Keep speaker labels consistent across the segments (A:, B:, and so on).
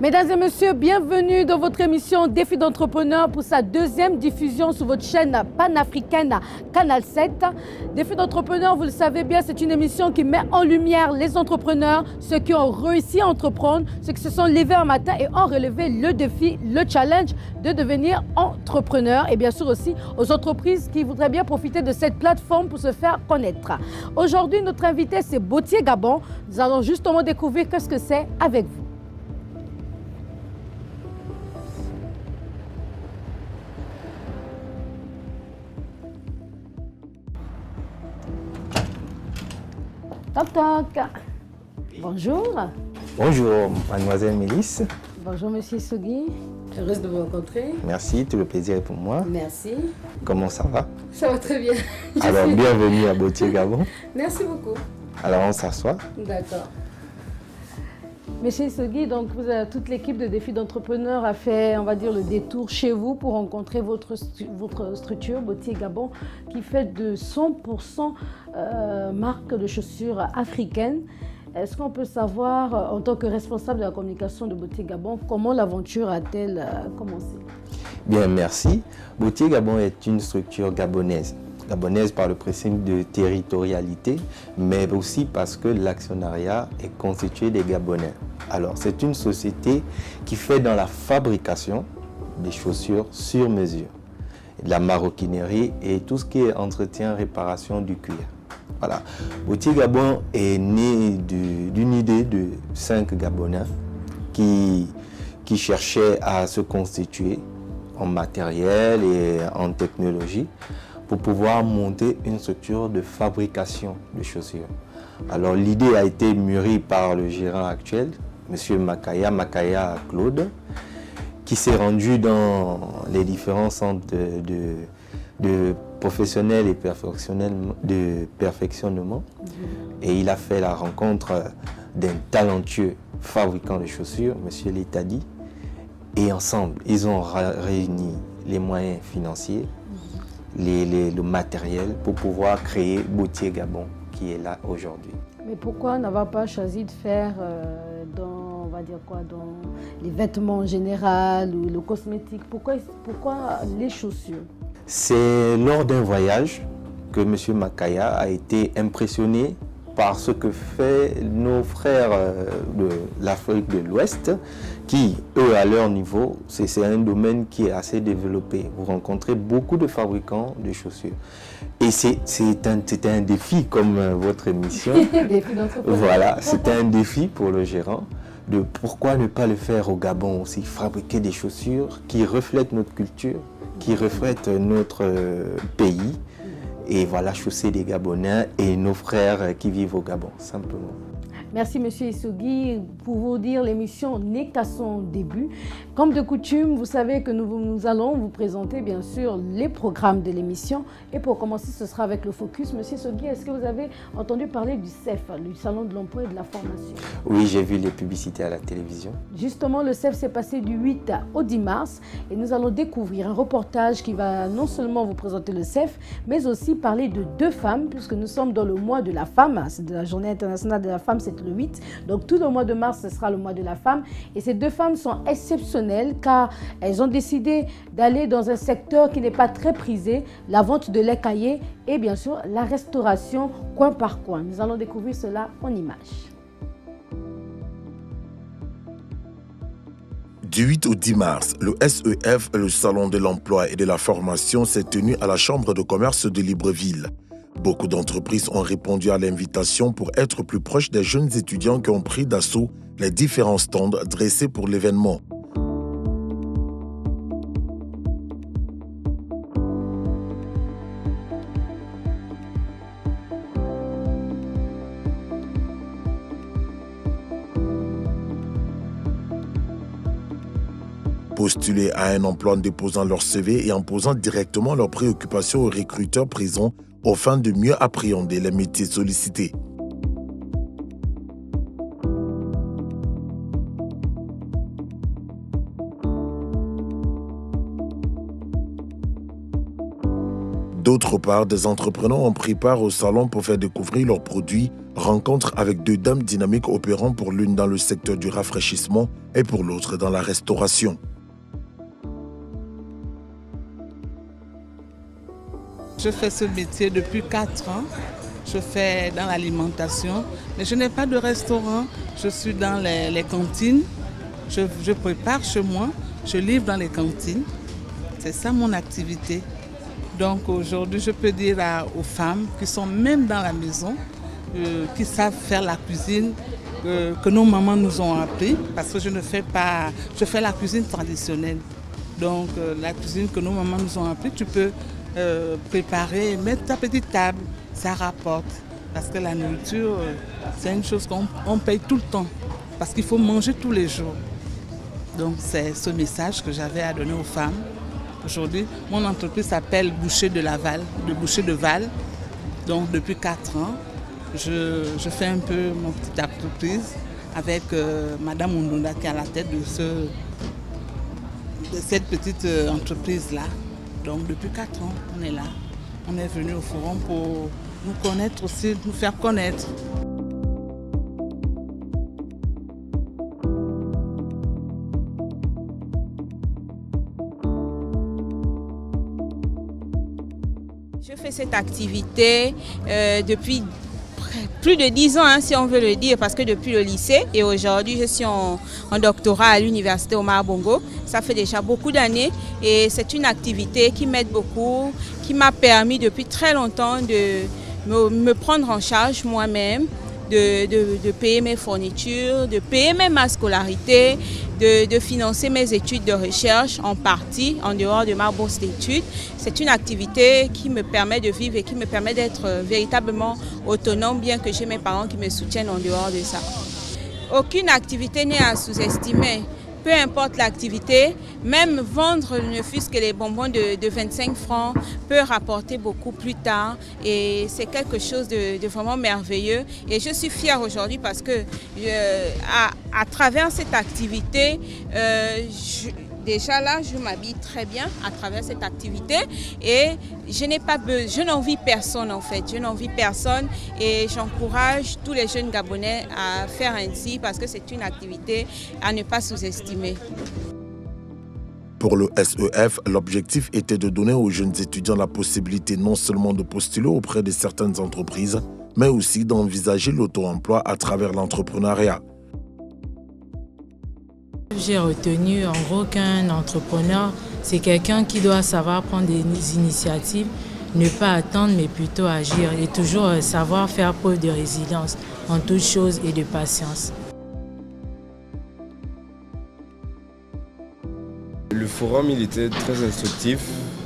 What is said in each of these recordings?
A: Mesdames et messieurs, bienvenue dans votre émission Défi d'entrepreneur pour sa deuxième diffusion sur votre chaîne panafricaine Canal 7. Défi d'entrepreneur, vous le savez bien, c'est une émission qui met en lumière les entrepreneurs, ceux qui ont réussi à entreprendre, ceux qui se sont levés un matin et ont relevé le défi, le challenge de devenir entrepreneur et bien sûr aussi aux entreprises qui voudraient bien profiter de cette plateforme pour se faire connaître. Aujourd'hui, notre invité, c'est Botier Gabon. Nous allons justement découvrir qu'est-ce que c'est avec vous. Toc toc. Bonjour.
B: Bonjour, mademoiselle Mélisse.
A: Bonjour, monsieur Sogui. Heureuse de vous rencontrer.
B: Merci, tout le plaisir est pour moi.
A: Merci.
B: Comment ça va?
A: Ça va très bien.
B: Alors, bienvenue à Botier Gabon.
A: Merci beaucoup.
B: Alors, on s'assoit.
A: D'accord. Monsieur Sogui, donc toute l'équipe de Défi d'entrepreneur a fait, on va dire, le détour chez vous pour rencontrer votre structure, Botier Gabon, qui fait de 100% marque de chaussures africaines. Est-ce qu'on peut savoir, en tant que responsable de la communication de Botier Gabon, comment l'aventure a-t-elle commencé?
B: Bien, merci. Botier Gabon est une structure gabonaise. Gabonaise par le principe de territorialité, mais aussi parce que l'actionnariat est constitué des Gabonais. Alors, c'est une société qui fait dans la fabrication des chaussures sur mesure, de la maroquinerie et tout ce qui est entretien, réparation du cuir. Voilà. Botier Gabon est né d'une idée de 5 Gabonais qui cherchaient à se constituer en matériel et en technologie pour pouvoir monter une structure de fabrication de chaussures. Alors l'idée a été mûrie par le gérant actuel, M. Makaya Claude, qui s'est rendu dans les différents centres de professionnels et de perfectionnement. Et il a fait la rencontre d'un talentueux fabricant de chaussures, M. Letadi. Et ensemble, ils ont réuni les moyens financiers, le matériel pour pouvoir créer Botier Gabon qui est là aujourd'hui.
A: Mais pourquoi n'avoir pas choisi de faire dans, on va dire quoi, dans les vêtements en général ou le cosmétique? Pourquoi les chaussures? C'est
B: lors d'un voyage que M. Makaya a été impressionné par ce que fait nos frères de l'Afrique de l'Ouest, qui, eux, à leur niveau, c'est un domaine qui est assez développé. Vous rencontrez beaucoup de fabricants de chaussures. Et c'était un défi, comme votre émission. Voilà, c'était un défi pour le gérant, de pourquoi ne pas le faire au Gabon aussi, fabriquer des chaussures qui reflètent notre culture, qui reflètent notre pays. Et voilà, chausser des Gabonais et nos frères qui vivent au Gabon, simplement.
A: Merci, monsieur Issogui. Pour vous dire, l'émission n'est qu'à son début. Comme de coutume, vous savez que nous allons vous présenter, bien sûr, les programmes de l'émission. Et pour commencer, ce sera avec le focus. Monsieur Issogui, est-ce que vous avez entendu parler du CEF, du Salon de l'Emploi et de la Formation?
B: Oui, j'ai vu les publicités à la télévision.
A: Justement, le CEF s'est passé du 8 au 10 mars. Et nous allons découvrir un reportage qui va non seulement vous présenter le CEF, mais aussi parler de 2 femmes, puisque nous sommes dans le mois de la femme. C'est de la Journée internationale de la femme, c'est le 8. Donc tout le mois de mars, ce sera le mois de la femme. Et ces 2 femmes sont exceptionnelles car elles ont décidé d'aller dans un secteur qui n'est pas très prisé, la vente de lait caillé et bien sûr la restauration coin par coin. Nous allons découvrir cela en images.
C: Du 8 au 10 mars, le SEF, le Salon de l'Emploi et de la Formation, s'est tenu à la Chambre de commerce de Libreville. Beaucoup d'entreprises ont répondu à l'invitation pour être plus proches des jeunes étudiants qui ont pris d'assaut les différents stands dressés pour l'événement. Postuler à un emploi en déposant leur CV et en posant directement leurs préoccupations aux recruteurs présents afin de mieux appréhender les métiers sollicités. D'autre part, des entrepreneurs ont pris part au salon pour faire découvrir leurs produits Rencontre avec deux dames dynamiques opérant pour l'une dans le secteur du rafraîchissement et pour l'autre dans la restauration.
D: Je fais ce métier depuis 4 ans. Je fais dans l'alimentation, mais je n'ai pas de restaurant. Je suis dans les cantines. Je prépare chez moi, je livre dans les cantines. C'est ça mon activité. Donc aujourd'hui, je peux dire aux femmes qui sont même dans la maison, qui savent faire la cuisine, que nos mamans nous ont appris, parce que je fais la cuisine traditionnelle. Donc la cuisine que nos mamans nous ont appris, tu peux préparer, mettre ta petite table, ça rapporte. Parce que la nourriture, c'est une chose qu'on paye tout le temps, parce qu'il faut manger tous les jours. Donc c'est ce message que j'avais à donner aux femmes. Aujourd'hui, mon entreprise s'appelle Boucher de Laval, de Boucher de Val. Donc depuis 4 ans, je fais un peu mon petite entreprise avec Madame Ondonda qui est à la tête de cette petite entreprise-là. Donc depuis 4 ans, on est là. On est venu au forum pour nous connaître aussi, nous faire connaître.
E: Je fais cette activité depuis plus de 10 ans, hein, si on veut le dire, parce que depuis le lycée et aujourd'hui je suis en doctorat à l'université Omar Bongo. Ça fait déjà beaucoup d'années et c'est une activité qui m'aide beaucoup, qui m'a permis depuis très longtemps de me prendre en charge moi-même, de payer mes fournitures, de payer même ma scolarité, de financer mes études de recherche en partie, en dehors de ma bourse d'études. C'est une activité qui me permet de vivre et qui me permet d'être véritablement autonome, bien que j'ai mes parents qui me soutiennent en dehors de ça. Aucune activité n'est à sous-estimer. Peu importe l'activité, même vendre ne fût-ce que les bonbons de 25 francs peut rapporter beaucoup plus tard et c'est quelque chose de vraiment merveilleux. Et je suis fière aujourd'hui parce que à travers cette activité, déjà là, je m'habille très bien à travers cette activité et je n'envie personne en fait. Je n'envie personne et j'encourage tous les jeunes Gabonais à faire ainsi parce que c'est une activité à ne pas sous-estimer.
C: Pour le SEF, l'objectif était de donner aux jeunes étudiants la possibilité non seulement de postuler auprès de certaines entreprises, mais aussi d'envisager l'auto-emploi à travers l'entrepreneuriat.
F: J'ai retenu en gros qu'un entrepreneur, c'est quelqu'un qui doit savoir prendre des initiatives, ne pas attendre mais plutôt agir et toujours savoir faire preuve de résilience en toutes choses et de patience.
G: Le forum, il était très instructif,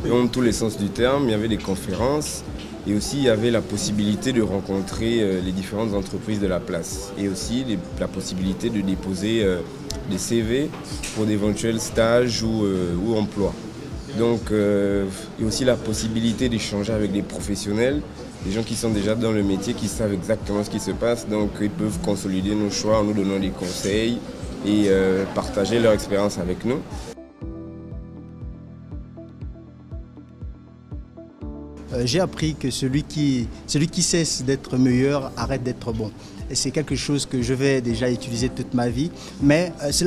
G: dans tous les sens du terme. Il y avait des conférences et aussi il y avait la possibilité de rencontrer les différentes entreprises de la place et aussi la possibilité de déposer des CV pour d'éventuels stages ou emplois. Donc il y a aussi la possibilité d'échanger avec des professionnels, des gens qui sont déjà dans le métier, qui savent exactement ce qui se passe. Donc ils peuvent consolider nos choix en nous donnant des conseils et partager leur expérience avec nous.
H: J'ai appris que celui qui cesse d'être meilleur arrête d'être bon. Et c'est quelque chose que je vais déjà utiliser toute ma vie. Mais c'est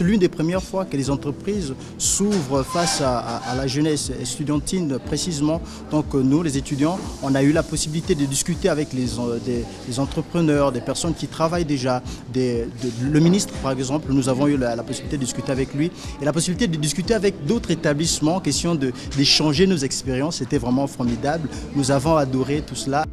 H: l'une des premières fois que les entreprises s'ouvrent face à la jeunesse estudiantine précisément. Donc nous, les étudiants, on a eu la possibilité de discuter avec des entrepreneurs, des personnes qui travaillent déjà. Le ministre, par exemple, nous avons eu la possibilité de discuter avec lui et la possibilité de discuter avec d'autres établissements, question d'échanger nos expériences. C'était vraiment formidable. Nous avons adoré tout cela.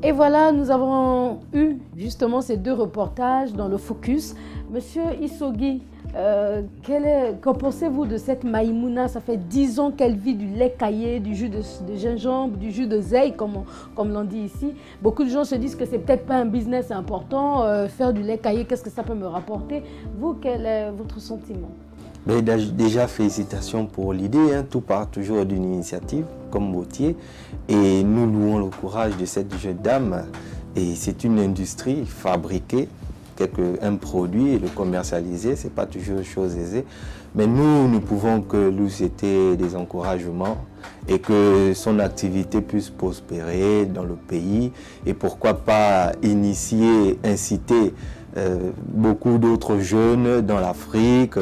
A: Et voilà, nous avons eu justement ces 2 reportages dans le Focus. Monsieur Isogui, qu'en pensez-vous de cette Maïmouna? Ça fait 10 ans qu'elle vit du lait caillé, du jus de gingembre, du jus de zeille, comme l'on dit ici. Beaucoup de gens se disent que c'est peut-être pas un business important, faire du lait caillé, qu'est-ce que ça peut me rapporter? Vous, quel est votre sentiment?
B: Mais déjà, félicitations pour l'idée, hein. Tout part toujours d'une initiative comme Bautier et nous louons le courage de cette jeune dame et c'est une industrie fabriquée un produit et le commercialiser, ce n'est pas toujours chose aisée. Mais nous, ne pouvons que lui souhaiter des encouragements et que son activité puisse prospérer dans le pays. Et pourquoi pas inciter beaucoup d'autres jeunes dans l'Afrique,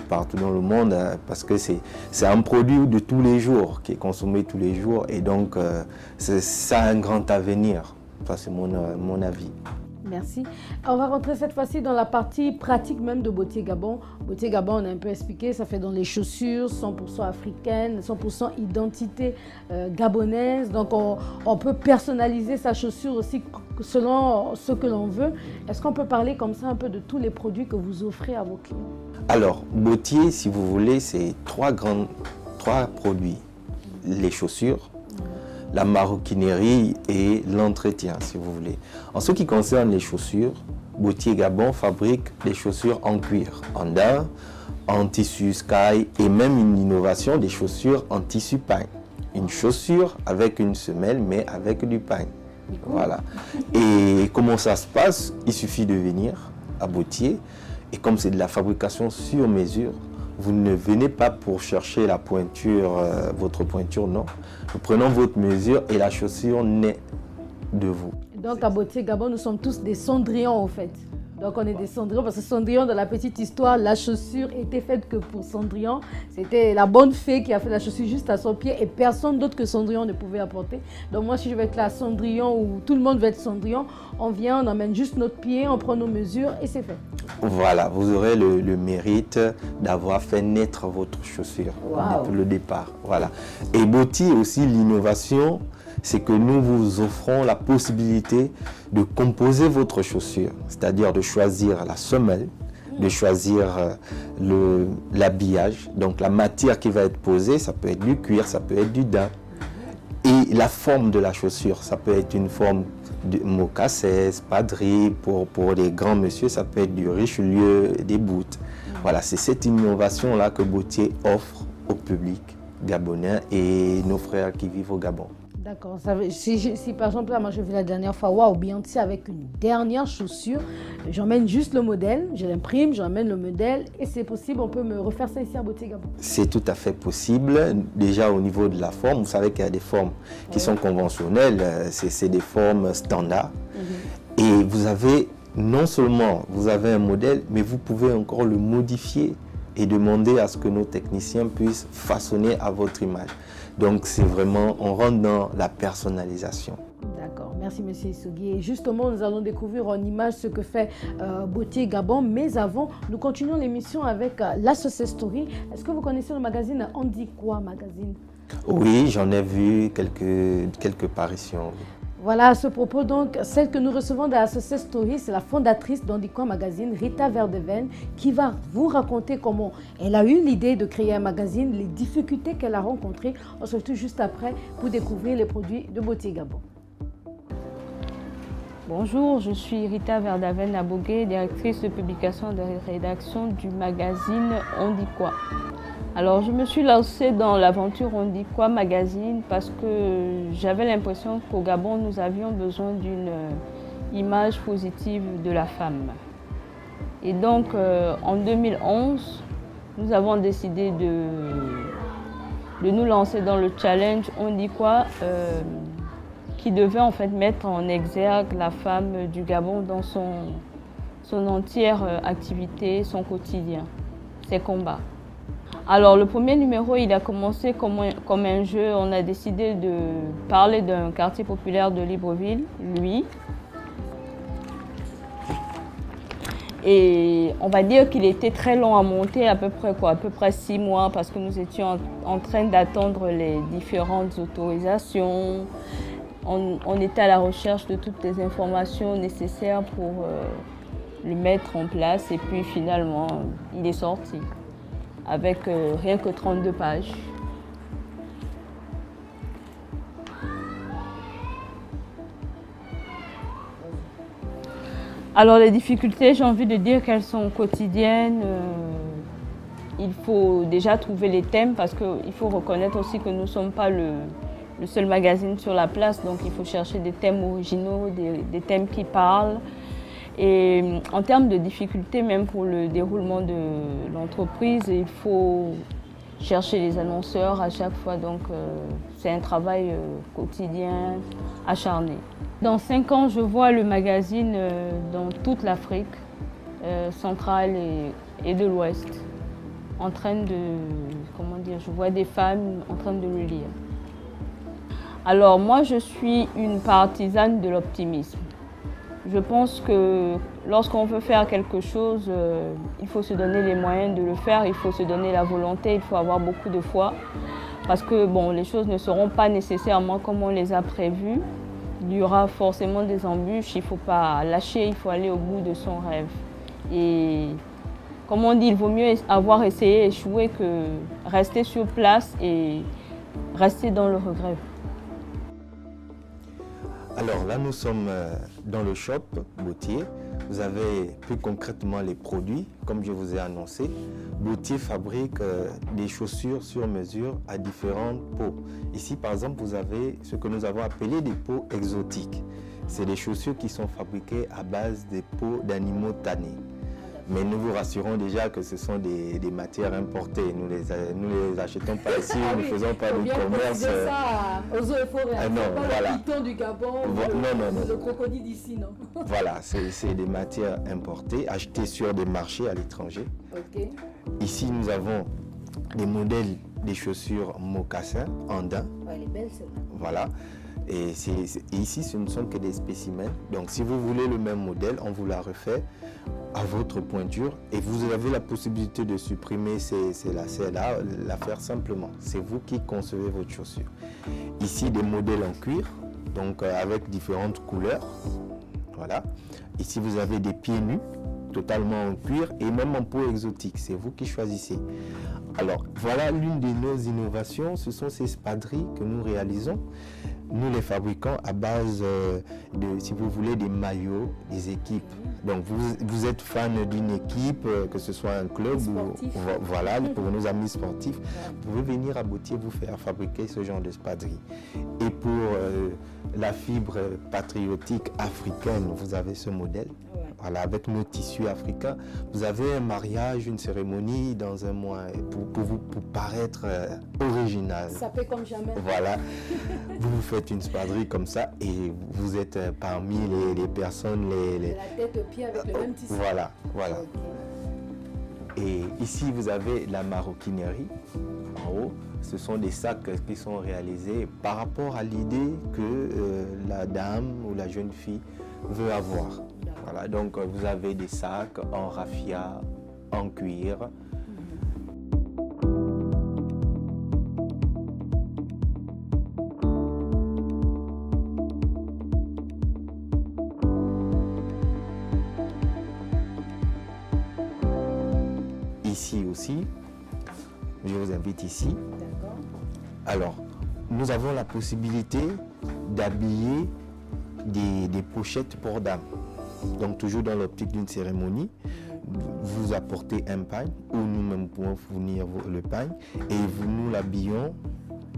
B: partout dans le monde, parce que c'est un produit de tous les jours, qui est consommé tous les jours. Et donc, ça a un grand avenir. Ça, c'est mon avis.
A: Merci. On va rentrer cette fois-ci dans la partie pratique même de Beauté Gabon. Beauté Gabon, on a un peu expliqué, ça fait dans les chaussures, 100% africaines, 100% identité gabonaise. Donc, on peut personnaliser sa chaussure aussi selon ce que l'on veut. Est-ce qu'on peut parler comme ça un peu de tous les produits que vous offrez à vos clients? Alors,
B: Beauté, si vous voulez, c'est trois produits. Les chaussures, la maroquinerie et l'entretien, si vous voulez. En ce qui concerne les chaussures, Beauté Gabon fabrique des chaussures en cuir, en daim, en tissu sky et même une innovation des chaussures en tissu pagne. Une chaussure avec une semelle mais avec du pagne. Voilà. Et comment ça se passe? Il suffit de venir à Beauté et comme c'est de la fabrication sur mesure, vous ne venez pas pour chercher la pointure, votre pointure, non. Nous prenons votre mesure et la chaussure naît de vous.
A: Donc à Beauté Gabon, nous sommes tous des Cendrillon en fait. Donc on est des Cendrillon parce que Cendrillon, dans la petite histoire, la chaussure était faite que pour Cendrillon. C'était la bonne fée qui a fait la chaussure juste à son pied et personne d'autre que Cendrillon ne pouvait apporter. Donc moi, si je veux être là Cendrillon ou tout le monde veut être Cendrillon, on vient, on emmène juste notre pied, on prend nos mesures et c'est fait.
B: Voilà, vous aurez le mérite d'avoir fait naître votre chaussure depuis le départ. Voilà. Et Beauté aussi, l'innovation, c'est que nous vous offrons la possibilité de composer votre chaussure, c'est-à-dire de choisir la semelle, de choisir l'habillage. Donc la matière qui va être posée, ça peut être du cuir, ça peut être du daim. Et la forme de la chaussure, ça peut être une forme de mocassin, padri, pour les grands messieurs, ça peut être du Richelieu, des boots. Voilà, c'est cette innovation-là que Beauté offre au public gabonais et nos frères qui vivent au Gabon.
A: D'accord. Si par exemple, là, moi je vu la dernière fois, waouh, Beyoncé avec une dernière chaussure, j'emmène juste le modèle, je l'imprime, j'emmène le modèle et c'est possible, on peut me refaire ça ici à Beauté Gabon.
B: C'est tout à fait possible. Déjà au niveau de la forme, vous savez qu'il y a des formes qui sont conventionnelles, c'est des formes standards. Et vous avez, non seulement vous avez un modèle, mais vous pouvez encore le modifier et demander à ce que nos techniciens puissent façonner à votre image. Donc c'est vraiment, on rentre dans la personnalisation.
A: D'accord, merci monsieur Issogui. Et justement, nous allons découvrir en image ce que fait Beauté Gabon. Mais avant, nous continuons l'émission avec la Success Story. Est-ce que vous connaissez le magazine On dit quoi magazine?
B: Oui, j'en ai vu quelques parutions.
A: Voilà, à ce propos, donc, celle que nous recevons dans la Success Story, c'est la fondatrice d'On dit quoi magazine, Rita Verdeven, qui va vous raconter comment elle a eu l'idée de créer un magazine, les difficultés qu'elle a rencontrées. On se retrouve juste après pour découvrir les produits de Beauté Gabon.
I: Bonjour, je suis Rita Verdeven Abogué, directrice de publication de rédaction du magazine On dit quoi. Alors, je me suis lancée dans l'aventure On dit quoi magazine parce que j'avais l'impression qu'au Gabon, nous avions besoin d'une image positive de la femme. Et donc, en 2011, nous avons décidé de nous lancer dans le challenge On dit quoi qui devait en fait mettre en exergue la femme du Gabon dans son entière activité, son quotidien, ses combats. Alors le premier numéro, il a commencé comme un jeu. On a décidé de parler d'un quartier populaire de Libreville, lui. Et on va dire qu'il était très long à monter, à peu près 6 mois, parce que nous étions en train d'attendre les différentes autorisations. On était à la recherche de toutes les informations nécessaires pour le mettre en place. Et puis finalement, il est sorti avec rien que 32 pages. Alors les difficultés, j'ai envie de dire qu'elles sont quotidiennes. Il faut déjà trouver les thèmes parce qu'il faut reconnaître aussi que nous ne sommes pas le seul magazine sur la place. Donc il faut chercher des thèmes originaux, des thèmes qui parlent. Et en termes de difficultés, même pour le déroulement de l'entreprise, il faut chercher les annonceurs à chaque fois. Donc, c'est un travail quotidien, acharné. Dans 5 ans, je vois le magazine dans toute l'Afrique centrale et de l'Ouest, en train de, comment dire, je vois des femmes en train de le lire. Alors moi, je suis une partisane de l'optimisme. Je pense que lorsqu'on veut faire quelque chose, il faut se donner les moyens de le faire, il faut se donner la volonté, il faut avoir beaucoup de foi. Parce que bon, les choses ne seront pas nécessairement comme on les a prévues. Il y aura forcément des embûches, il ne faut pas lâcher, il faut aller au bout de son rêve. Et comme on dit, il vaut mieux avoir essayé et échoué que rester sur place et rester dans le regret.
B: Alors là, nous sommes dans le shop Boutier. Vous avez plus concrètement les produits, comme je vous ai annoncé. Boutier fabrique des chaussures sur mesure à différentes peaux. Ici, par exemple, vous avez ce que nous avons appelé des peaux exotiques. C'est des chaussures qui sont fabriquées à base des peaux d'animaux tannés. Mais nous vous rassurons déjà que ce sont des matières importées. Nous les achetons pas ici, nous ne faisons pas de commerce.
A: Ça aux eaux et forêts.
B: Non, voilà.
A: Le python du Gabon, le crocodile d'ici, non.
B: Voilà, c'est des matières importées, achetées sur des marchés à l'étranger.
A: Okay.
B: Ici, nous avons des modèles des chaussures mocassins andins.
A: Ouais, elle est belle, celle-là.
B: Voilà. Et ici, ce ne sont que des spécimens. Donc, si vous voulez le même modèle, on vous la refait à votre pointure et vous avez la possibilité de supprimer ces lacets-là, la faire simplement. C'est vous qui concevez votre chaussure. Ici, des modèles en cuir, donc avec différentes couleurs. Voilà. Ici, vous avez des pieds nus, totalement en cuir et même en peau exotique. C'est vous qui choisissez. Alors, voilà l'une de nos innovations. Ce sont ces espadrilles que nous réalisons. Nous les fabriquons à base de, si vous voulez, des maillots, des équipes. Donc vous êtes fan d'une équipe, que ce soit un club ou voilà, pour nos amis sportifs, vous pouvez venir à Boutier vous faire fabriquer ce genre d'espadrilles. Et pour la fibre patriotique africaine, vous avez ce modèle. Voilà, avec nos tissus africains, vous avez un mariage, une cérémonie dans un mois pour paraître original.
A: Ça fait comme jamais.
B: Voilà, vous faites une espadrille comme ça et vous êtes parmi les personnes...
A: De la tête aux pieds avec le même tissu.
B: Voilà, voilà. Okay. Et ici, vous avez la maroquinerie en haut. Ce sont des sacs qui sont réalisés par rapport à l'idée que la dame ou la jeune fille veut avoir. Voilà, donc vous avez des sacs en raffia, en cuir. Ici aussi, je vous invite ici. Alors, nous avons la possibilité d'habiller des pochettes pour dames. Donc toujours dans l'optique d'une cérémonie, vous apportez un pagne ou nous-mêmes pouvons fournir le pagne et nous l'habillons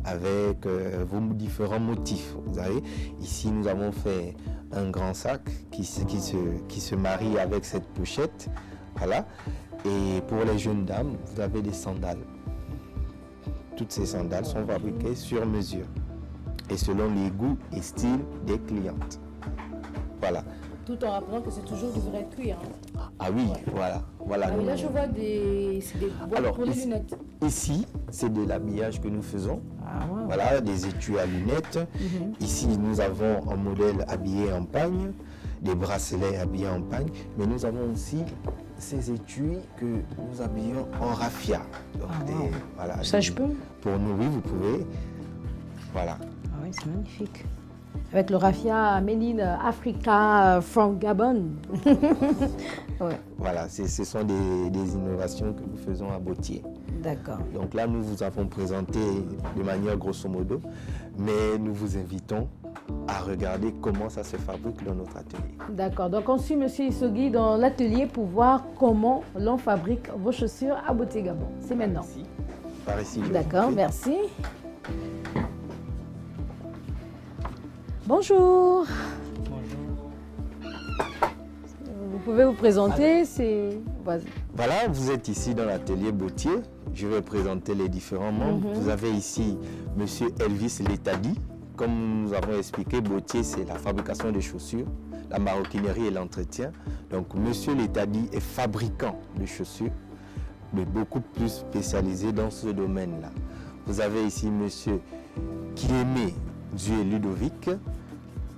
B: avec vos différents motifs. Vous savez, ici nous avons fait un grand sac qui se marie avec cette pochette. Voilà. Et pour les jeunes dames, vous avez des sandales. Toutes ces sandales sont fabriquées sur mesure et selon les goûts et styles des clientes. Voilà.
A: Tout en rappelant que c'est toujours du vrai cuir. Hein.
B: Ah oui, voilà.
A: Ah oui, là, je vois des boîtes pour les lunettes.
B: Ici, c'est de l'habillage que nous faisons.
A: Ah, wow.
B: Voilà, des étuis à lunettes. Ici, nous avons un modèle habillé en pagne, des bracelets habillés en pagne, mais nous avons aussi ces étuis que nous habillons en raffia. Donc, voilà,
A: ça, je peux?
B: Pour nous, oui, vous pouvez. Voilà.
A: Ah oui, c'est magnifique. Avec le raffia Made in Africa from Gabon. Ouais.
B: Voilà, ce sont des innovations que nous faisons à Boutier.
A: D'accord.
B: Donc là, nous vous avons présenté de manière grosso modo, mais nous vous invitons à regarder comment ça se fabrique dans notre atelier.
A: D'accord. Donc on suit M. Issogui dans l'atelier pour voir comment l'on fabrique vos chaussures à Boutier Gabon. C'est maintenant.
B: Par ici.
A: D'accord, merci. Bonjour.
J: Bonjour.
A: pouvez vous présenter,
B: Voilà, vous êtes ici dans l'atelier Bottier. Je vais présenter les différents membres. Vous avez ici M. Elvis Letadi. Comme nous avons expliqué, Bottier, c'est la fabrication de chaussures, la maroquinerie et l'entretien. Donc, M. Letadi est fabricant de chaussures, mais beaucoup plus spécialisé dans ce domaine-là. Vous avez ici M. Kiemé Dieu Ludovic,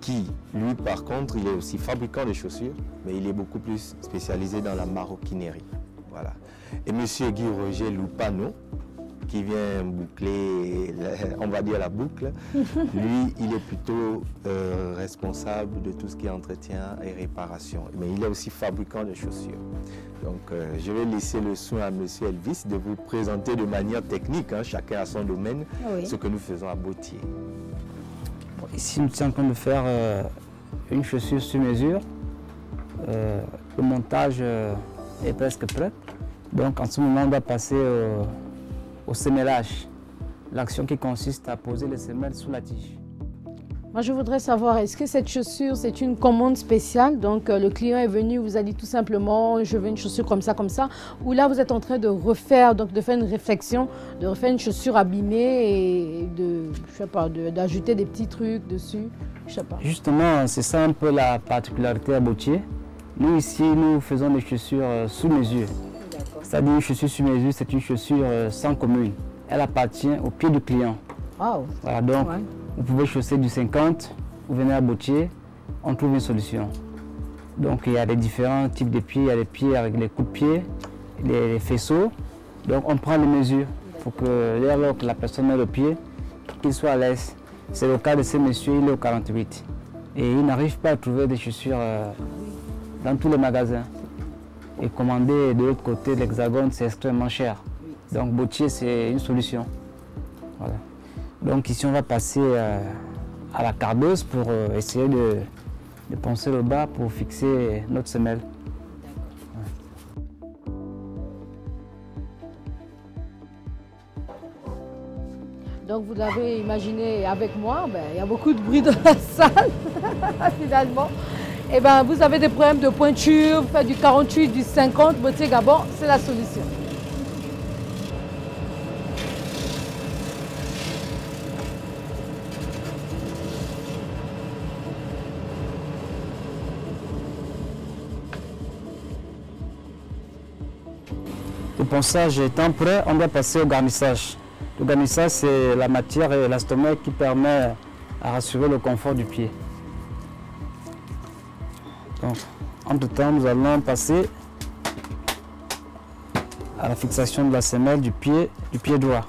B: qui, lui, par contre, il est aussi fabricant de chaussures, mais il est beaucoup plus spécialisé dans la maroquinerie. Voilà. Et M. Guy Roger Lupano, qui vient boucler, on va dire la boucle, lui, il est plutôt responsable de tout ce qui est entretien et réparation. Mais il est aussi fabricant de chaussures. Donc, je vais laisser le soin à M. Elvis de vous présenter de manière technique, hein, chacun à son domaine, ce que nous faisons à Bottier.
J: Ici, nous sommes en train de faire une chaussure sur mesure. Le montage est presque prêt. Donc, en ce moment, on va passer au sémellage. L'action qui consiste à poser les semelles sous la tige.
A: Moi, je voudrais savoir, est-ce que cette chaussure, c'est une commande spéciale? Donc, le client est venu, vous a dit tout simplement, je veux une chaussure comme ça, ou là, vous êtes en train de refaire, donc de faire une réflexion, de refaire une chaussure abîmée et d'ajouter des petits trucs dessus, je sais pas.
J: Justement, c'est ça un peu la particularité à Bottier. Nous, ici, nous faisons des chaussures sous mesure. C'est-à-dire une chaussure sur mesure, c'est une chaussure sans commune. Elle appartient au pied du client.
A: Wow.
J: Voilà, donc, vous pouvez chausser du 50, vous venez à Bottier, on trouve une solution. Donc il y a des différents types de pieds, il y a les pieds avec les coups de pied, les faisceaux. Donc on prend les mesures pour que dès lors que la personne met le pied, qu'il soit à l'aise. C'est le cas de ce monsieur, il est au 48. Et il n'arrive pas à trouver des chaussures dans tous les magasins. Et commander de l'autre côté de l'Hexagone, c'est extrêmement cher. Donc Bottier, c'est une solution. Voilà. Donc ici, on va passer à la cardeuse pour essayer de poncer le bas pour fixer notre semelle.
A: Donc vous l'avez imaginé avec moi, il y a beaucoup de bruit dans la salle, finalement. Et vous avez des problèmes de pointure, vous faites du 48, du 50, Bottier Gabon, c'est la solution.
J: Le ponçage étant prêt, on doit passer au garnissage. Le garnissage, c'est la matière et l'élastomère qui permet à rassurer le confort du pied. Donc, entre-temps, nous allons passer à la fixation de la semelle du pied droit.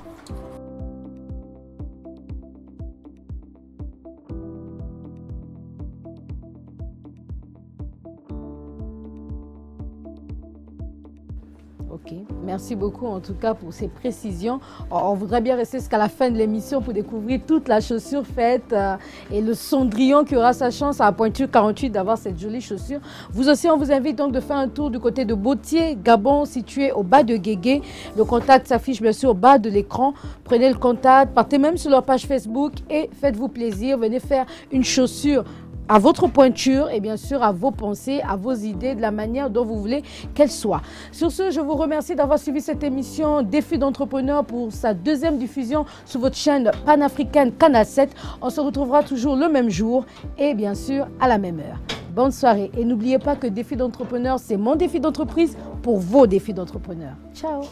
A: Ok, merci beaucoup en tout cas pour ces précisions. On voudrait bien rester jusqu'à la fin de l'émission pour découvrir toute la chaussure faite et le Cendrillon qui aura sa chance à la pointure 48 d'avoir cette jolie chaussure. Vous aussi, on vous invite donc de faire un tour du côté de Bottier, Gabon, situé au bas de Guégué. Le contact s'affiche bien sûr au bas de l'écran. Prenez le contact, partez même sur leur page Facebook et faites-vous plaisir. Venez faire une chaussure à votre pointure et bien sûr à vos pensées, à vos idées, de la manière dont vous voulez qu'elle soit. Sur ce, je vous remercie d'avoir suivi cette émission Défi d'entrepreneur pour sa deuxième diffusion sur votre chaîne panafricaine Canal 7. On se retrouvera toujours le même jour et bien sûr à la même heure. Bonne soirée et n'oubliez pas que Défi d'entrepreneur, c'est mon défi d'entreprise pour vos défis d'entrepreneur. Ciao!